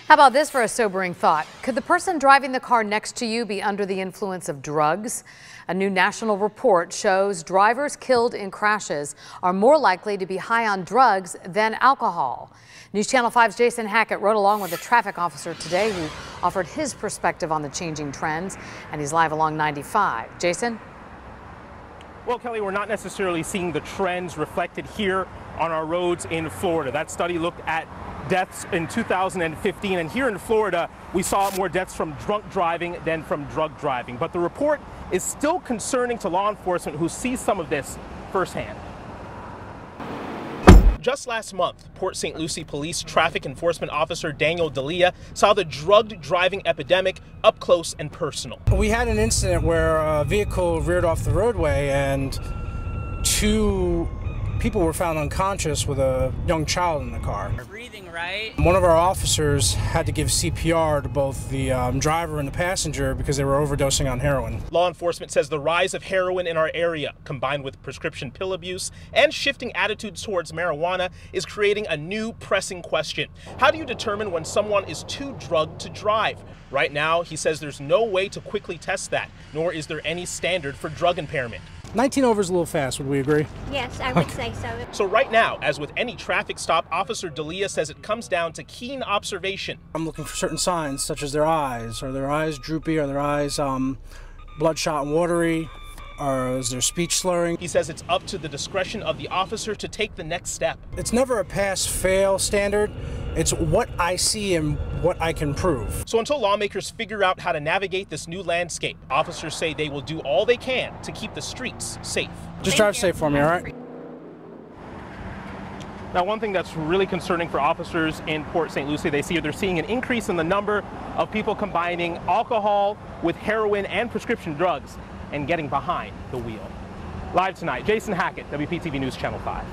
How about this for a sobering thought? Could the person driving the car next to you be under the influence of drugs? A new national report shows drivers killed in crashes are more likely to be high on drugs than alcohol. News Channel 5's Jason Hackett rode along with a traffic officer today who offered his perspective on the changing trends, and he's live along 95. Jason? Well, Kelly, we're not necessarily seeing the trends reflected here on our roads in Florida. That study looked at deaths in 2015, and here in Florida, we saw more deaths from drunk driving than from drug driving. But the report is still concerning to law enforcement who see some of this firsthand. Just last month, Port St. Lucie Police Traffic Enforcement Officer Daniel D'Elia saw the drugged driving epidemic up close and personal. We had an incident where a vehicle reared off the roadway and two people were found unconscious with a young child in the car. Breathing right. One of our officers had to give CPR to both the driver and the passenger because they were overdosing on heroin. Law enforcement says the rise of heroin in our area, combined with prescription pill abuse and shifting attitudes towards marijuana, is creating a new pressing question. How do you determine when someone is too drugged to drive? Right now, he says there's no way to quickly test that, nor is there any standard for drug impairment. 19 over is a little fast, would we agree? Yes, I would say so. So right now, as with any traffic stop, Officer D'Elia says it comes down to keen observation. I'm looking for certain signs, such as their eyes. Are their eyes droopy? Are their eyes bloodshot and watery? Or is their speech slurring? He says it's up to the discretion of the officer to take the next step. It's never a pass-fail standard. It's what I see and what I can prove. So until lawmakers figure out how to navigate this new landscape, officers say they will do all they can to keep the streets safe. Just drive safe for me, all right? Now, one thing that's really concerning for officers in Port St. Lucie, they're seeing an increase in the number of people combining alcohol with heroin and prescription drugs and getting behind the wheel. Live tonight, Jason Hackett, WPTV News Channel 5.